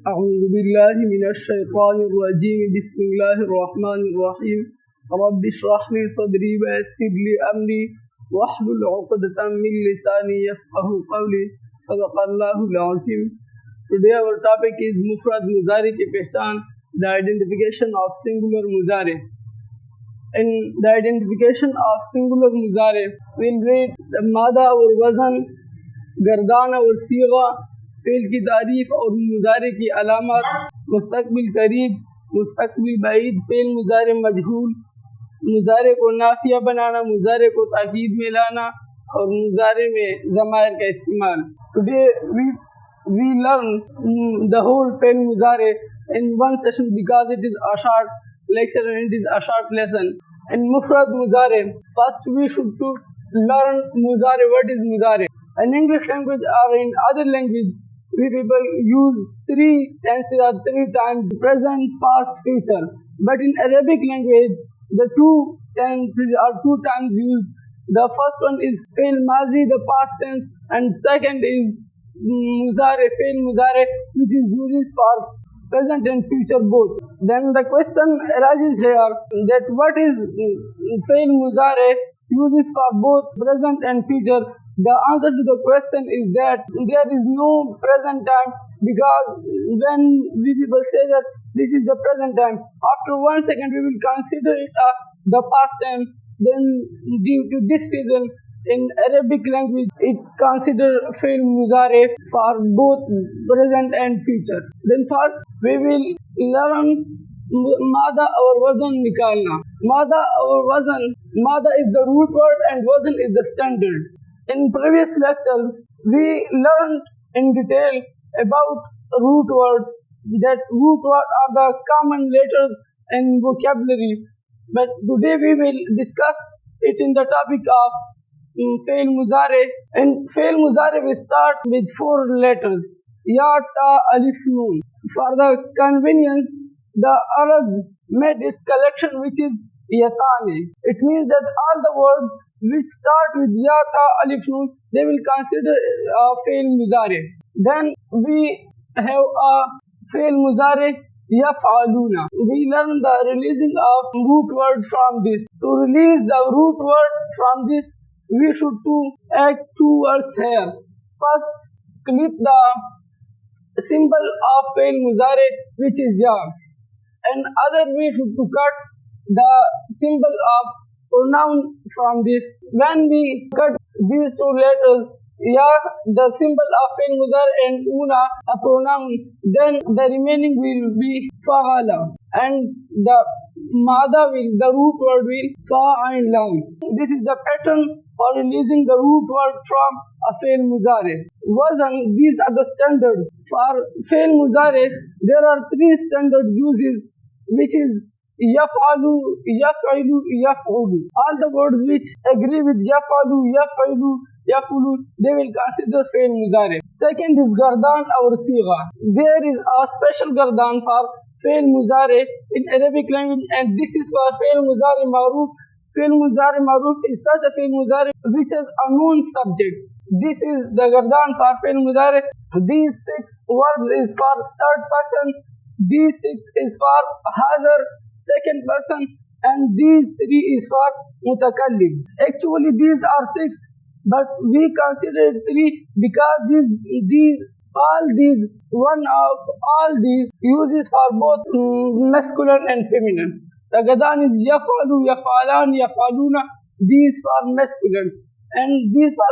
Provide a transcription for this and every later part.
أعوذ بالله من الشيطان الرجيم بسم الله الرحمن الرحيم رب اشرح لي صدري ويسر لي أمري واحلل عقدة من لساني يفقه قولي صدق الله العظيم. Today our topic is Mufrad Muzare ki Pehchan, the identification of singular Muzare. In the identification of singular Muzare, we'll read the Mada और वज़न, गर्दान और सीगा, fail की तारीफ और मुजारे की अलामत, मुस्तकबिल करीब, मुस्तकबिल बाइद, फेल मुजारे मजहूल, मुजारे को नाफिया बनाना, मुजारे को ताकीद में लाना और मुजारे में ज़मायर का इस्तेमाल. Today we learn the whole फेल मुजारे in one session because it is a short lecture and it is a short lesson. In Mufrad Muzare, first we should to learn Muzare. What is Muzare? In English language or in other language, we people use three tenses or three times: present, past, future. But in Arabic language, the two tenses are two times used. The first one is fail mazi, the past tense, and second is muzare, fail muzare, which is used for present and future both. Then the question arises here that what is fail muzare uses for both present and future. The answer to the question is that there is no present time, because when we people say that this is the present time, after 1 second we will consider it the past time. Then due to this reason, in Arabic language it consider fail muzare for both present and future. Then first we will learn Mada or Wazan nikalna. Mada or Wazan, Mada is the root word and Wazan is the standard. In previous lecture, we learned in detail about root word, that root word are the common letters in vocabulary. But today we will discuss it in the topic of fail muzare. In fail muzare we start with 4 letters: ya, ta, alif, noon. For the convenience, the Arabs made its collection, which is yatane. It means that all the words which start with ya, ta, alif, noon, they will consider fail muzare. Then we have a fail muzare yaf'aluna. We learn the releasing of root word from this. To release the root word from this, we should to add 2 words here. First, clip the symbol of fail muzare, which is ya, and other we should to cut the symbol of pronoun from this. When we cut these 2 letters, ya, the symbol of fail muzare, and una, a pronoun, then the remaining will be fa'ala, and the mada will, the root word will fa and lam. This is the pattern for releasing the root word from a fail muzare. Wazan, these are the standard. For fail muzare, there are 3 standard uses, which is yaf'alu, yaf'ilu, yaf'ulu. All the words which agree with yaf'alu, yaf'ilu, yaf'ulu, they will consider fail muzare. Second is gardan or sigha. There is a special gardan for fail muzare in Arabic language, and this is for fail muzare maruf. Fail muzare maruf is such a fail muzare which has a known subject. This is the gardan for fail muzare. These 6 verbs is for third person. These 6 is for hazar, second person, and these 3 is for mutakallim. Actually these are 6, but we consider 3 because one of all these uses for both masculine and feminine. The gadan is yafalu, yafalan, yafaluna. These for masculine, and these for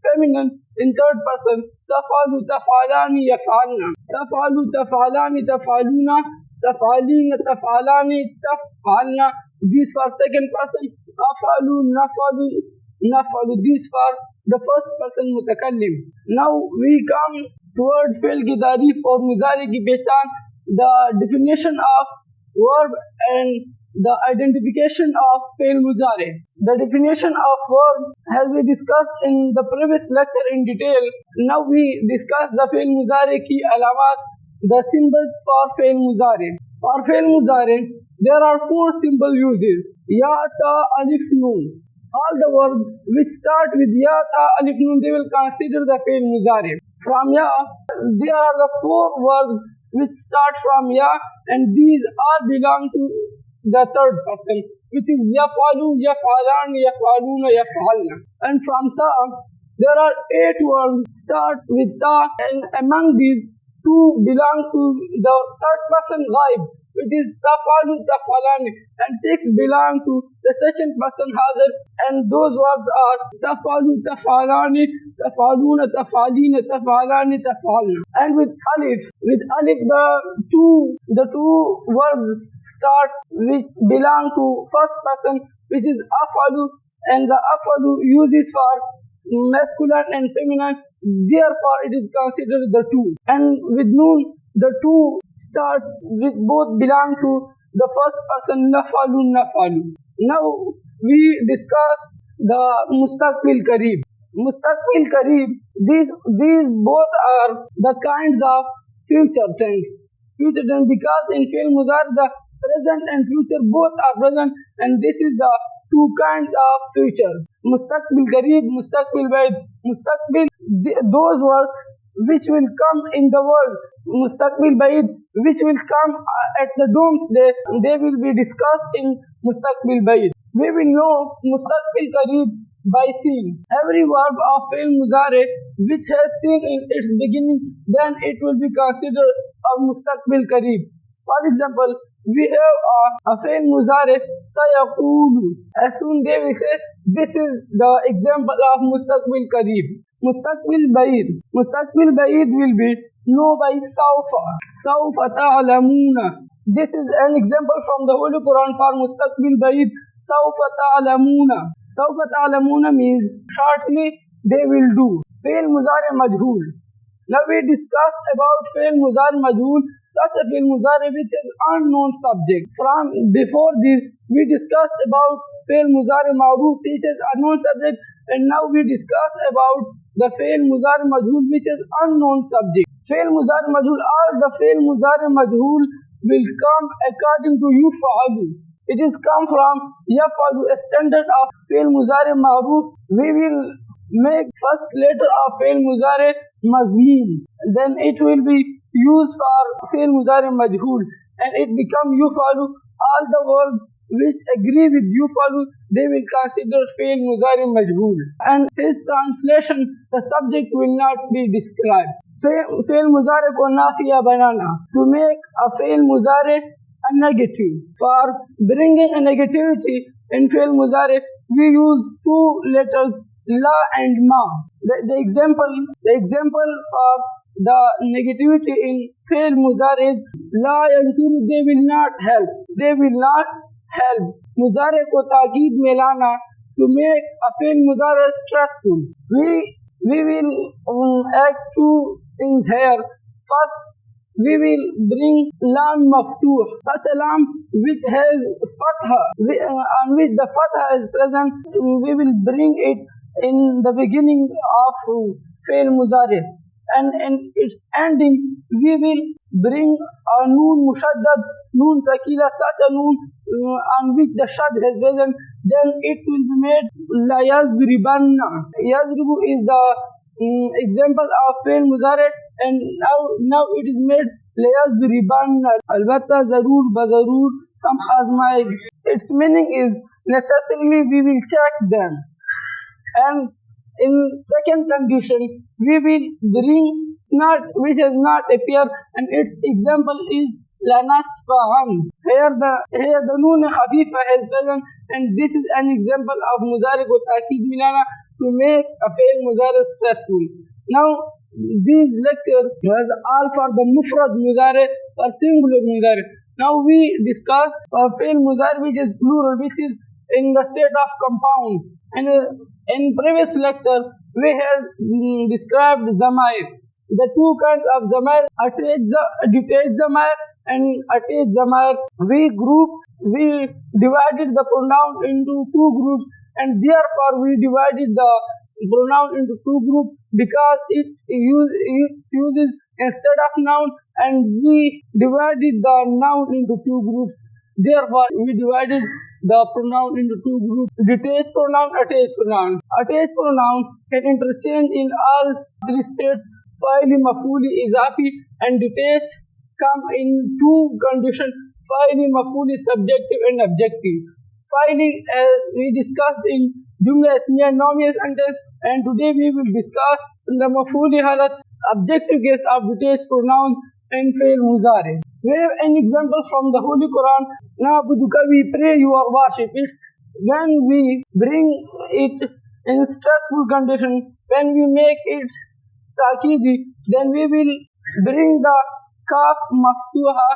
feminine in third person. Tafalu, tafalani, yafalna. Tafalu, tafalani, tafaluna. Tafalina, tafalani, tafalna. These for second person. Afalu, nafalu, nafalu. These for the first person mutakallim. Now we come toward fail ki taarif or muzare ki pehchan, the definition of verb and the identification of fail muzare. The definition of verb has been discussed in the previous lecture in detail. Now we discuss the fail muzare ki alamat, the symbols for fail muzare. For fail muzare, there are 4 symbol uses: ya, ta, alif, noon. All the words which start with ya, ta, alif, noon, they will consider the fail muzare. From ya, there are the four verbs which start from ya, and these all belong to the third person, which is yafalu, yafalan, yafaluna, yafalna. And from ta, there are eight words start with ta, and among these two belong to the third person ghaib, which is tafalu, tafalani, and six belong to the second person hazir, and those verbs are tafalu, tafalani, tafaluna, tafalina, tafalani, tafalna. And with alif, the two verbs starts which belong to first person, which is afalu, and the afalu uses for masculine and feminine, therefore it is considered the two. And with noon, the two starts which both belong to the first person, nafalu, nafalu. Now we discuss the mustaqbil kareeb. Mustaqbil kareeb, these both are the kinds of future tense. Future tense, because in fi'l mudari the present and future both are present, and this is the two kinds of future. Mustaqbil kareeb, mustaqbil baid. Mustaqbil, those words which will come in the world. Mustaqbil baid, which will come at the doomsday, they will be discussed in mustaqbil baid. We will know mustaqbil kareeb by seeing every verb of fi'l muzare which has seen in its beginning, then it will be considered a mustaqbil kareeb. For example, we have a fi'l muzare sayaqulu. As soon they will say, this is the example of mustaqbil kareeb. Mustaqbil baid. Mustaqbil baid will be know by sawfa. Sawfa ta'lamuna. This is an example from the Holy Quran for mustaqbil baid. Sawfa ta'lamuna. Sawfa ta'lamuna means shortly they will do. Fi'l muzare majhul. Now we discuss about fi'l muzare majhul, such a fi'l muzare which is unknown subject. From before this, we discussed about fi'l muzare ma'ruf, which is unknown subject, and now we discuss about the fi'l muzare majhul, which is unknown subject. Fi'l muzare majhul, all the fi'l muzare majhul will come according to yuf'alu. It is come from yaf'alu, a standard of fi'l muzare ma'ruf. We will make first letter of fi'l muzare mazmeen, then it will be used for fi'l muzare majhul, and it become yuf'alu. All the verbs which agree with yuf'alu, they will consider fi'l muzare majhul, and his translation, the subject will not be described. Fi'l muzare ko nafiya banana, to make a fi'l muzare a negative. For bringing a negativity in fi'l muzare, we use two letters, la and ma. The example for the negativity in fi'l muzare is la yansuru, they will not help. They will not help. Muzare ko taaqeed mein lana, to make a fi'l muzare stressful. We will add two things here. First, we will bring lam maftuh, such a lam which has fatha, on which the fatha is present. We will bring it in the beginning of fi'l muzare, and in its ending we will bring a noon mushaddad, noon sakila, such a noon on which the shad has present. Then it will be made la yazribanna. Yazribu is the example of fi'l muzare, and now it is made la yazribanna. Albatta zarur bazarur kam azmaeg. Its meaning is necessarily we will check them. And in second condition, we will bring not which has not appeared, and its example is la nasfa'an. Here the noon khafifa has present, and this is an example of muzare ko ta'keed milana, to make a fi'l muzare stressful. Now these lecture was all for the mufrad muzare or singular muzare. Now we discuss a fi'l muzare which is plural, which is in the state of compound. And in previous lecture we have described zamair, the two kinds of zamair, detached zamair and attached zamair. We divided the pronoun into two groups, and therefore we divided the pronoun into two groups because it uses instead of noun, and we divided the noun into two groups. Therefore we divided the pronoun into two groups: detached pronoun, attached pronoun. Attached pronoun can interchange in all three states Fa'il maf'ul izafi, and details come in two conditions. Fa'il maf'ul subjective and objective. Fa'il, we discussed in Jumla Ismiya Nomiya sentence, and today we will discuss the maf'ul halat, objective case of detached pronouns and fi'l muzare. We have an example from the Holy Quran. Na'buduka, we pray, you are worship. It's when we bring it in stressful condition, when we make it takidi, then we will bring the kaf maftuha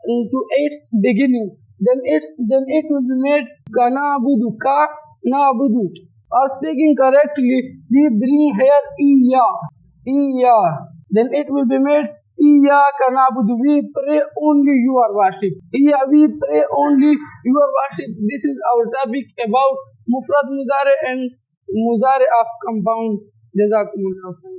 to its beginning. Then it will be made kanabudu, ka nabudu. Or speaking correctly, we bring here iya. Then it will be made Iyyaka na'budu, we pray only you are worship. We pray only you are worship. This is our topic about mufrad muzare and muzare of compound. Jazakumullah.